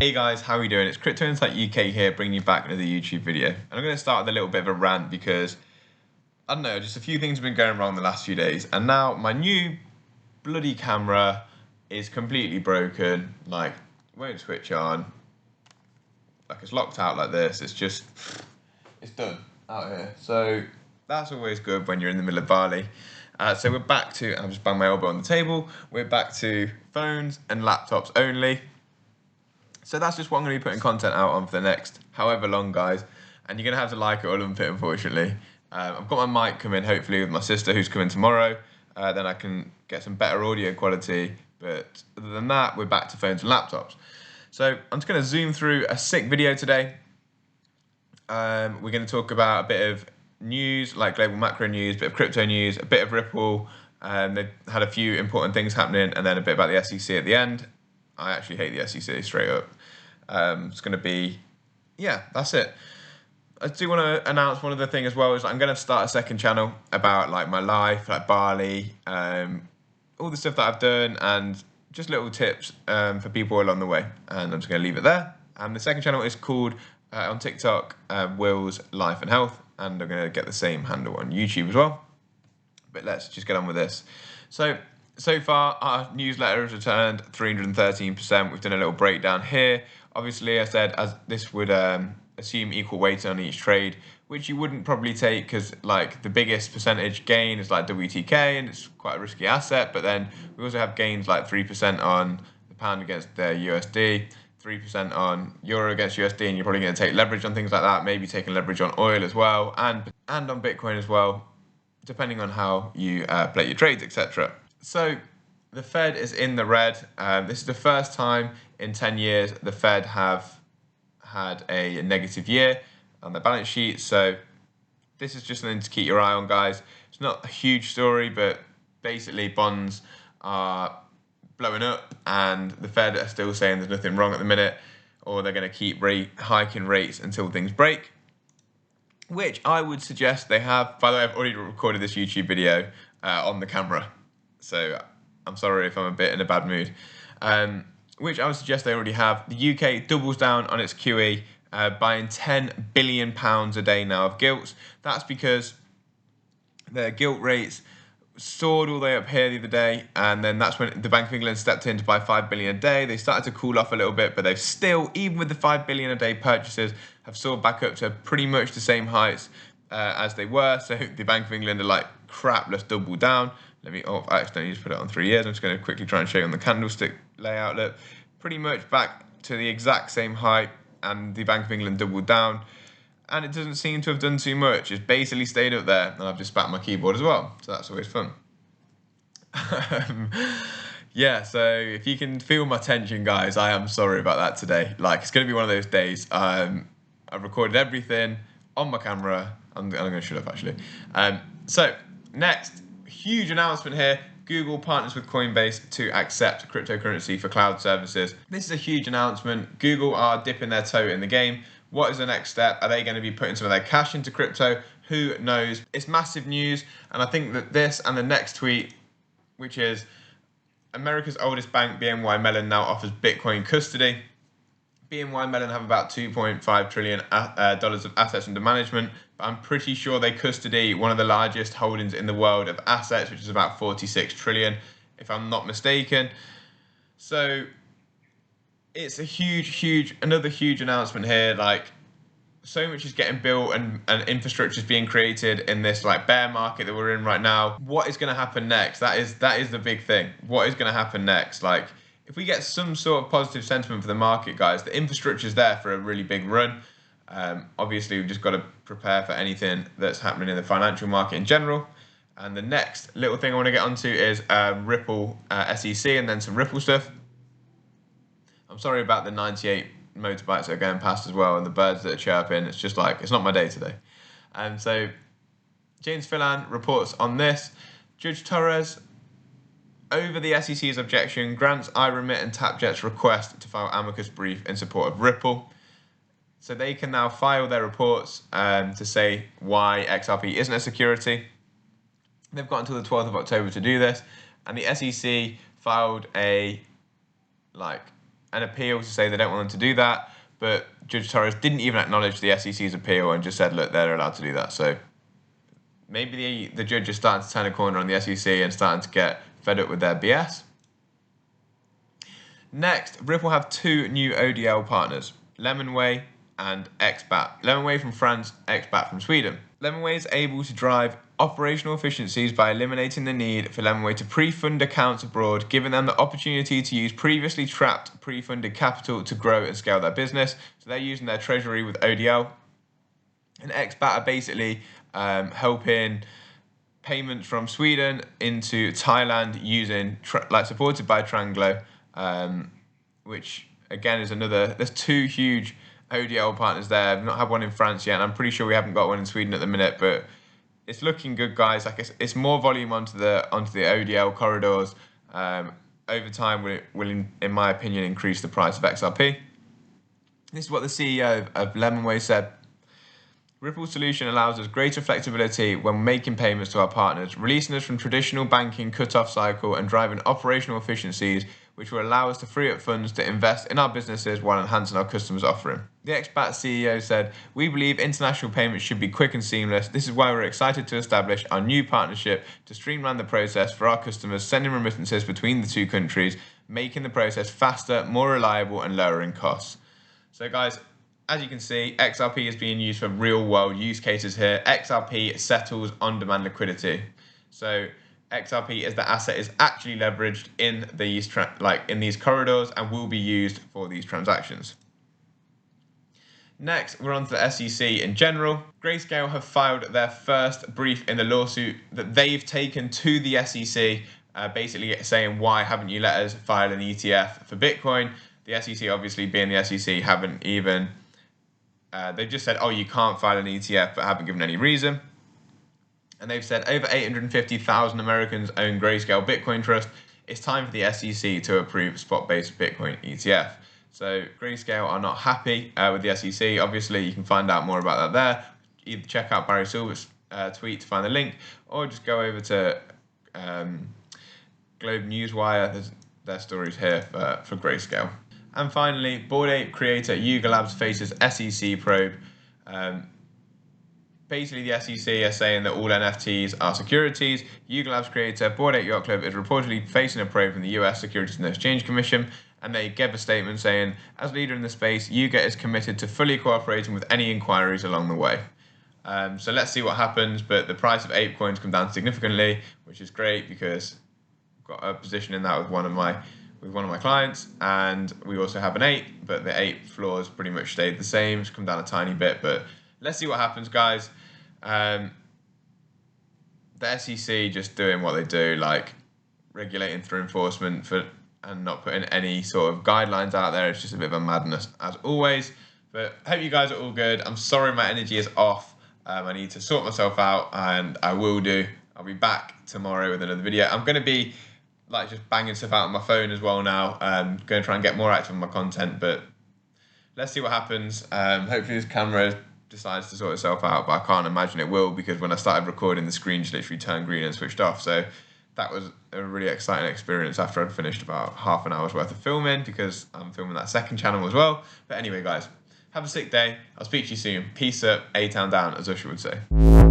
Hey guys, how are we doing? It's Cryptoinsightuk here, bringing you back another YouTube video. And I'm going to start with a little bit of a rant because, I don't know, just a few things have been going wrong the last few days. And now my new bloody camera is completely broken, like, won't switch on. Like, it's locked out like this. It's just, it's done out here. So that's always good when you're in the middle of Bali. So we're back to, I've just banged my elbow on the table, we're back to phones and laptops only. So that's just what I'm going to be putting content out on for the next however long, guys. And you're going to have to like it or lump it, unfortunately. I've got my mic coming, hopefully, with my sister who's coming tomorrow. Then I can get some better audio quality. But other than that, we're back to phones and laptops. So I'm just going to zoom through a sick video today. We're going to talk about a bit of news, like global macro news, a bit of crypto news, a bit of Ripple. They've had a few important things happening, and then a bit about the SEC at the end. I actually hate the SEC straight up. It's going to be, yeah, that's it. I do want to announce one other thing as well, is I'm going to start a second channel about like my life, like Bali, all the stuff that I've done, and just little tips for people along the way. And I'm just going to leave it there. And the second channel is called on TikTok, Will's Life and Health, and I'm going to get the same handle on YouTube as well. But let's just get on with this. So far, our newsletter has returned 313%. We've done a little breakdown here. Obviously, I said as this would assume equal weight on each trade, which you wouldn't probably take because like the biggest percentage gain is like WTK and it's quite a risky asset. But then we also have gains like 3% on the pound against the USD, 3% on euro against USD, and you're probably going to take leverage on things like that, maybe taking leverage on oil as well, and on Bitcoin as well, depending on how you play your trades, etc. So the Fed is in the red. This is the first time in 10 years the Fed have had a negative year on their balance sheet. So this is just something to keep your eye on, guys. It's not a huge story, but basically bonds are blowing up and the Fed are still saying there's nothing wrong at the minute, or they're going to keep hiking rates until things break, which I would suggest they have. By the way, I've already recorded this YouTube video on the camera. So I'm sorry if I'm a bit in a bad mood, which I would suggest they already have. The UK doubles down on its QE, buying £10 billion a day now of gilts. That's because their gilt rates soared all the way up here the other day, and then that's when the Bank of England stepped in to buy £5 billion a day. They started to cool off a little bit, but they've still, even with the £5 billion a day purchases, have soared back up to pretty much the same heights as they were. So the Bank of England are like, crap, let's double down. I accidentally just put it on 3 years. I'm just going to quickly try and show you on the candlestick layout. Look, pretty much back to the exact same height, and the Bank of England doubled down. And it doesn't seem to have done too much. It's basically stayed up there, and I've just spat my keyboard as well. So that's always fun. Yeah, so if you can feel my tension, guys, I am sorry about that today. Like, it's going to be one of those days. I've recorded everything on my camera. I'm going to shut up, actually. So, next. Huge announcement here. Google partners with Coinbase to accept cryptocurrency for cloud services. This is a huge announcement. Google are dipping their toe in the game. What is the next step? Are they going to be putting some of their cash into crypto? Who knows? It's massive news. And I think that this and the next tweet, which is America's oldest bank, BNY Mellon, now offers Bitcoin custody. BNY Mellon have about $2.5 trillion of assets under management, but I'm pretty sure they custody one of the largest holdings in the world of assets, which is about 46 trillion, if I'm not mistaken. So it's a another huge announcement here. Like, so much is getting built and infrastructure is being created in this like bear market that we're in right now. What is going to happen next? That is the big thing. What is going to happen next? Like, if we get some sort of positive sentiment for the market, guys, the infrastructure is there for a really big run. Obviously, we've just got to prepare for anything that's happening in the financial market in general. And the next little thing I want to get onto is Ripple SEC, and then some Ripple stuff. I'm sorry about the 98 motorbikes that are going past as well, and the birds that are chirping. It's just like, it's not my day today. And so James Filan reports on this. Judge Torres, over the SEC's objection, grants iRemit and TapJet's request to file amicus brief in support of Ripple. So they can now file their reports to say why XRP isn't a security. They've got until the 12th of October to do this. And the SEC filed a an appeal to say they don't want them to do that, but Judge Torres didn't even acknowledge the SEC's appeal and just said, look, they're allowed to do that. So maybe the judge is starting to turn a corner on the SEC and starting to get fed up with their BS. Next, Ripple have 2 new ODL partners, Lemonway and XBAT. Lemonway from France, XBAT from Sweden. Lemonway is able to drive operational efficiencies by eliminating the need for Lemonway to pre-fund accounts abroad, giving them the opportunity to use previously trapped pre-funded capital to grow and scale their business. So they're using their treasury with ODL. And XBAT are basically helping payments from Sweden into Thailand using, supported by Tranglo, which again is there's 2 huge ODL partners there. I've not had one in France yet, and I'm pretty sure we haven't got one in Sweden at the minute, but it's looking good, guys. Like it's more volume onto the ODL corridors. Over time, will in my opinion, increase the price of XRP. This is what the CEO of Lemonway said. Ripple's solution allows us greater flexibility when making payments to our partners, releasing us from traditional banking cut-off cycle and driving operational efficiencies, which will allow us to free up funds to invest in our businesses while enhancing our customers' offering. The XBAT CEO said, "We believe international payments should be quick and seamless. This is why we're excited to establish our new partnership to streamline the process for our customers sending remittances between the 2 countries, making the process faster, more reliable and lowering costs." So guys, as you can see, XRP is being used for real-world use cases here. XRP settles on-demand liquidity. So XRP as the asset is actually leveraged in these corridors and will be used for these transactions. Next, we're on to the SEC in general. Grayscale have filed their first brief in the lawsuit that they've taken to the SEC, basically saying, why haven't you let us file an ETF for Bitcoin? The SEC, obviously being the SEC, haven't even... they've just said, oh, you can't file an ETF, but haven't given any reason. And they've said over 850,000 Americans own Grayscale Bitcoin Trust. It's time for the SEC to approve spot-based Bitcoin ETF. So Grayscale are not happy with the SEC. Obviously, you can find out more about that there. Either check out Barry Silver's tweet to find the link, or just go over to Globe Newswire. There's their stories here for Grayscale. And finally, Bored Ape creator Yuga Labs faces SEC probe. Basically, the SEC are saying that all NFTs are securities. Yuga Labs creator Bored Ape Yacht Club is reportedly facing a probe from the US Securities and Exchange Commission, and they gave a statement saying, as leader in the space, Yuga is committed to fully cooperating with any inquiries along the way. So let's see what happens, but the price of ape coins come down significantly, which is great because I've got a position in that with one of my clients, and we also have an ape, but the ape floors pretty much stayed the same. It's come down a tiny bit, but let's see what happens, guys. The SEC just doing what they do, like regulating through enforcement and not putting any sort of guidelines out there. It's just a bit of a madness as always. But I hope you guys are all good. I'm sorry my energy is off. I need to sort myself out, and I will do. I'll be back tomorrow with another video. I'm going to be just banging stuff out on my phone as well now. Going to try and get more active on my content, but let's see what happens. Hopefully this camera decides to sort itself out, but I can't imagine it will, because when I started recording, the screen just literally turned green and switched off. So that was a really exciting experience after I'd finished about half an hour's worth of filming, because I'm filming that second channel as well. But anyway, guys, have a sick day. I'll speak to you soon. Peace up, A-Town down, as Usher would say.